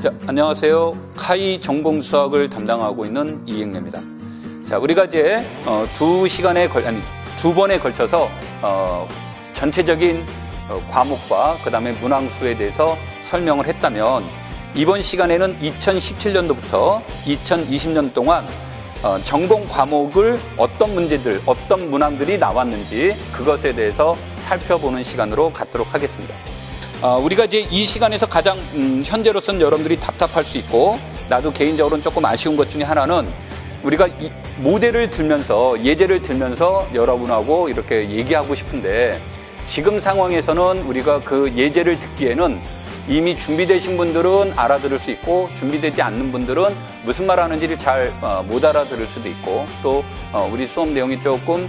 자, 안녕하세요. 카이 전공 수학을 담당하고 있는 이행래입니다. 자, 우리가 이제 두 번에 걸쳐서 전체적인 과목과 그 다음에 문항수에 대해서 설명을 했다면, 이번 시간에는 2017년도부터 2020년 동안 전공 과목을 어떤 문제들, 어떤 문항들이 나왔는지 그것에 대해서 살펴보는 시간으로 갖도록 하겠습니다. 우리가 이제 이 시간에서 가장 현재로서는 여러분들이 답답할 수 있고, 나도 개인적으로는 조금 아쉬운 것 중에 하나는, 우리가 이 모델을 들면서, 예제를 들면서 여러분하고 이렇게 얘기하고 싶은데, 지금 상황에서는 우리가 그 예제를 듣기에는 이미 준비되신 분들은 알아들을 수 있고, 준비되지 않는 분들은 무슨 말 하는지를 잘 못 알아들을 수도 있고, 또 우리 수업 내용이 조금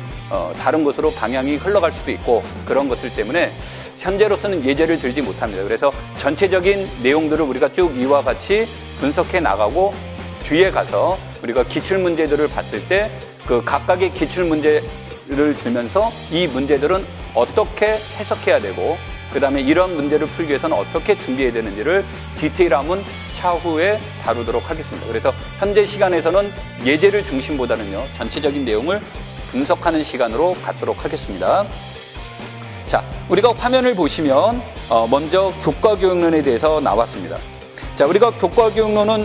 다른 곳으로 방향이 흘러갈 수도 있고, 그런 것들 때문에 현재로서는 예제를 들지 못합니다. 그래서 전체적인 내용들을 우리가 쭉 이와 같이 분석해 나가고, 뒤에 가서 우리가 기출문제들을 봤을 때 그 각각의 기출문제를 들면서 이 문제들은 어떻게 해석해야 되고, 그 다음에 이런 문제를 풀기 위해서는 어떻게 준비해야 되는지를 디테일함은 차후에 다루도록 하겠습니다. 그래서 현재 시간에서는 예제를 중심보다는요, 전체적인 내용을 분석하는 시간으로 갖도록 하겠습니다. 자, 우리가 화면을 보시면 먼저 교과교육론에 대해서 나왔습니다. 자, 우리가 교과교육론은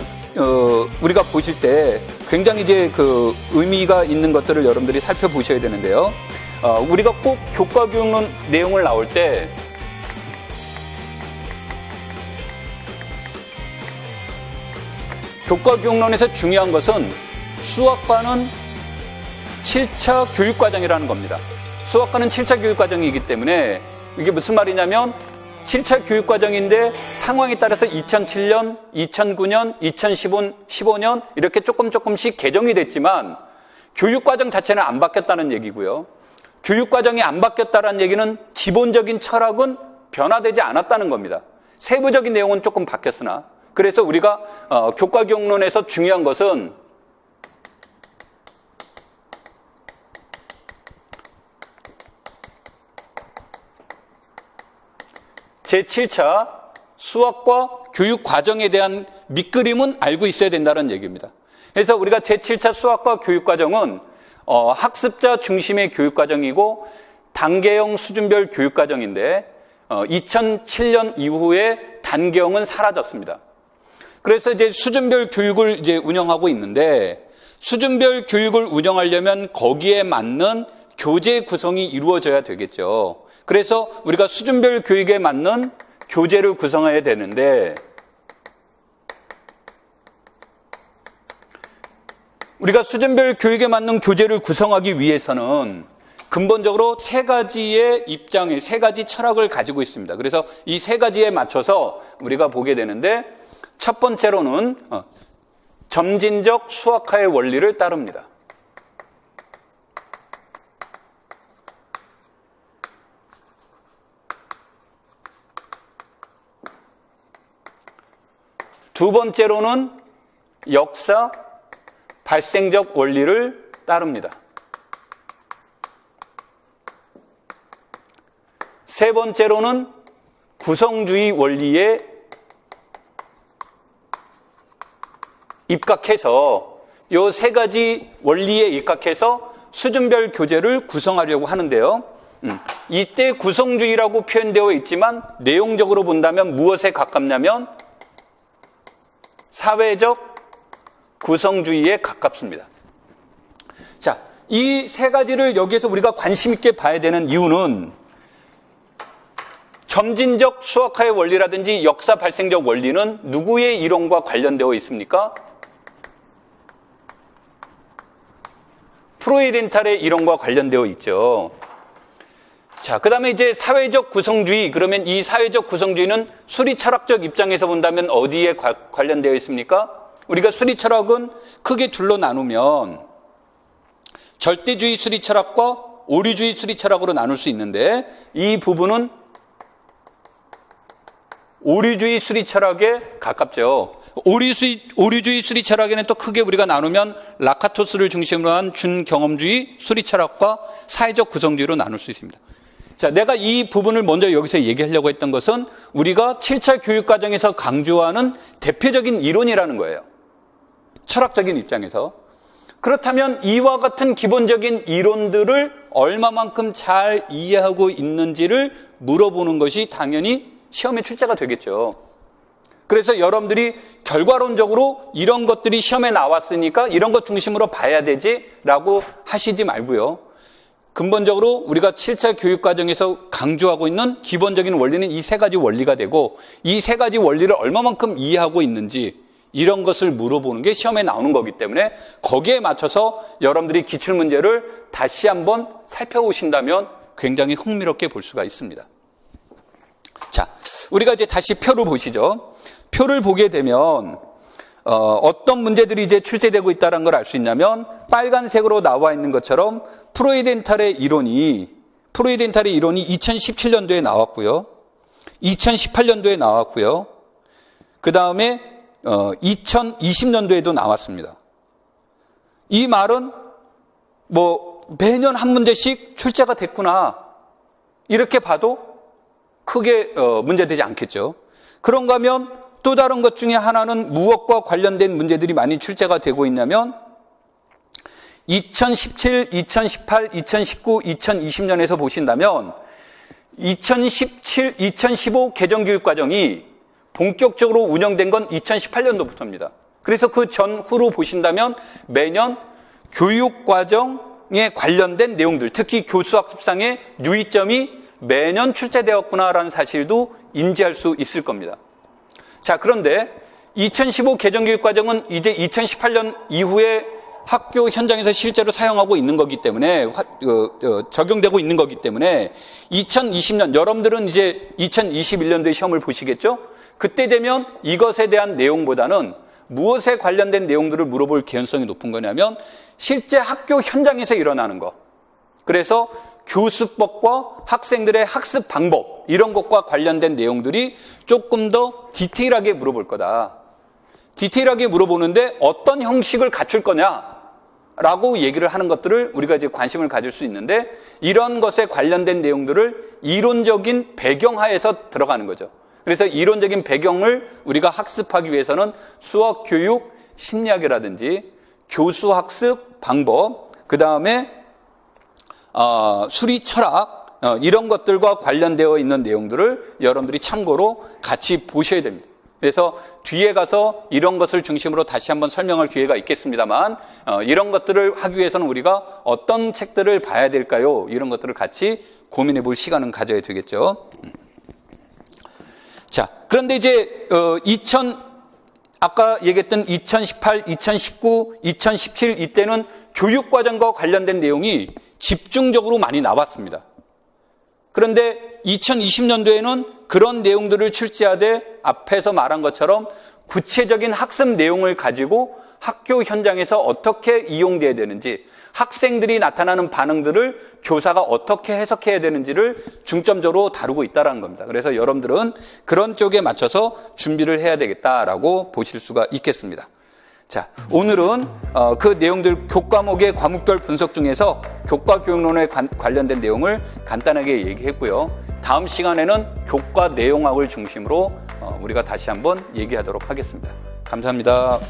우리가 보실 때 굉장히 이제 그 의미가 있는 것들을 여러분들이 살펴보셔야 되는데요. 우리가 꼭 교과교육론 내용을 나올 때 교과교육론에서 중요한 것은 수학과는 7차 교육과정이라는 겁니다. 수학과는 7차 교육과정이기 때문에 이게 무슨 말이냐면 7차 교육과정인데 상황에 따라서 2007년, 2009년, 2015년 이렇게 조금씩 개정이 됐지만 교육과정 자체는 안 바뀌었다는 얘기고요. 교육과정이 안 바뀌었다는 얘기는 기본적인 철학은 변화되지 않았다는 겁니다. 세부적인 내용은 조금 바뀌었으나, 그래서 우리가 교과교육론에서 중요한 것은 제7차 수학과 교육과정에 대한 밑그림은 알고 있어야 된다는 얘기입니다. 그래서 우리가 제7차 수학과 교육과정은 학습자 중심의 교육과정이고 단계형 수준별 교육과정인데 2007년 이후에 단계형은 사라졌습니다. 그래서 이제 수준별 교육을 이제 운영하고 있는데, 수준별 교육을 운영하려면 거기에 맞는 교재 구성이 이루어져야 되겠죠. 그래서 우리가 수준별 교육에 맞는 교재를 구성해야 되는데, 우리가 수준별 교육에 맞는 교재를 구성하기 위해서는 근본적으로 세 가지의 입장에, 세 가지 철학을 가지고 있습니다. 그래서 이 세 가지에 맞춰서 우리가 보게 되는데, 첫 번째로는 점진적 수학화의 원리를 따릅니다. 두 번째로는 역사 발생적 원리를 따릅니다. 세 번째로는 구성주의 원리에 입각해서, 이 세 가지 원리에 입각해서 수준별 교재를 구성하려고 하는데요. 이때 구성주의라고 표현되어 있지만 내용적으로 본다면 무엇에 가깝냐면 사회적 구성주의에 가깝습니다. 자, 이 세 가지를 여기에서 우리가 관심 있게 봐야 되는 이유는, 점진적 수학화의 원리라든지 역사 발생적 원리는 누구의 이론과 관련되어 있습니까? 프로이덴탈의 이론과 관련되어 있죠. 자, 그 다음에 이제 사회적 구성주의, 그러면 이 사회적 구성주의는 수리철학적 입장에서 본다면 어디에 관련되어 있습니까? 우리가 수리철학은 크게 둘로 나누면 절대주의 수리철학과 오류주의 수리철학으로 나눌 수 있는데, 이 부분은 오류주의 수리철학에 가깝죠. 오류주의 수리철학에는 또 크게 우리가 나누면 라카토스를 중심으로 한 준경험주의 수리철학과 사회적 구성주의로 나눌 수 있습니다. 자, 내가 이 부분을 먼저 여기서 얘기하려고 했던 것은 우리가 7차 교육과정에서 강조하는 대표적인 이론이라는 거예요. 철학적인 입장에서. 그렇다면 이와 같은 기본적인 이론들을 얼마만큼 잘 이해하고 있는지를 물어보는 것이 당연히 시험에 출제가 되겠죠. 그래서 여러분들이 결과론적으로 이런 것들이 시험에 나왔으니까 이런 것 중심으로 봐야 되지라고 하시지 말고요. 근본적으로 우리가 7차 교육과정에서 강조하고 있는 기본적인 원리는 이 세 가지 원리가 되고 이 세 가지 원리를 얼마만큼 이해하고 있는지 이런 것을 물어보는 게 시험에 나오는 거기 때문에 거기에 맞춰서 여러분들이 기출문제를 다시 한번 살펴보신다면 굉장히 흥미롭게 볼 수가 있습니다. 자, 우리가 이제 다시 표를 보시죠. 표를 보게 되면 어떤 문제들이 이제 출제되고 있다는 걸 알 수 있냐면 빨간색으로 나와 있는 것처럼 프로이덴탈의 이론이 2017년도에 나왔고요. 2018년도에 나왔고요. 그 다음에 2020년도에도 나왔습니다. 이 말은 매년 한 문제씩 출제가 됐구나 이렇게 봐도 크게 문제되지 않겠죠. 그런가 하면 또 다른 것 중에 하나는 무엇과 관련된 문제들이 많이 출제가 되고 있냐면 2017, 2018, 2019, 2020년에서 보신다면 2017, 2015 개정교육과정이 본격적으로 운영된 건 2018년도부터입니다. 그래서 그 전후로 보신다면 매년 교육과정에 관련된 내용들, 특히 교수학습상의 유의점이 매년 출제되었구나라는 사실도 인지할 수 있을 겁니다. 자, 그런데 2015 개정교육과정은 이제 2018년 이후에 학교 현장에서 실제로 사용하고 있는 거기 때문에 적용되고 있는 거기 때문에 2020년 여러분들은 이제 2021년도에 시험을 보시겠죠? 그때 되면 이것에 대한 내용보다는 무엇에 관련된 내용들을 물어볼 개연성이 높은 거냐면 실제 학교 현장에서 일어나는 거. 그래서 교수법과 학생들의 학습 방법 이런 것과 관련된 내용들이 조금 더 디테일하게 물어볼 거다. 디테일하게 물어보는데 어떤 형식을 갖출 거냐라고 얘기를 하는 것들을 우리가 이제 관심을 가질 수 있는데 이런 것에 관련된 내용들을 이론적인 배경하에서 들어가는 거죠. 그래서 이론적인 배경을 우리가 학습하기 위해서는 수학, 교육, 심리학이라든지 교수 학습 방법, 그 다음에 수리 철학 이런 것들과 관련되어 있는 내용들을 여러분들이 참고로 같이 보셔야 됩니다. 그래서 뒤에 가서 이런 것을 중심으로 다시 한번 설명할 기회가 있겠습니다만 이런 것들을 하기 위해서는 우리가 어떤 책들을 봐야 될까요? 이런 것들을 같이 고민해 볼 시간은 가져야 되겠죠. 자, 그런데 이제 아까 얘기했던 2018, 2019, 2017 이때는 교육과정과 관련된 내용이 집중적으로 많이 나왔습니다. 그런데 2020년도에는 그런 내용들을 출제하되 앞에서 말한 것처럼 구체적인 학습 내용을 가지고 학교 현장에서 어떻게 이용돼야 되는지 학생들이 나타나는 반응들을 교사가 어떻게 해석해야 되는지를 중점적으로 다루고 있다는 겁니다. 그래서 여러분들은 그런 쪽에 맞춰서 준비를 해야 되겠다라고 보실 수가 있겠습니다. 자, 오늘은 그 내용들 교과목의 과목별 분석 중에서 교과 교육론에 관련된 내용을 간단하게 얘기했고요. 다음 시간에는 교과 내용학을 중심으로 우리가 다시 한번 얘기하도록 하겠습니다. 감사합니다.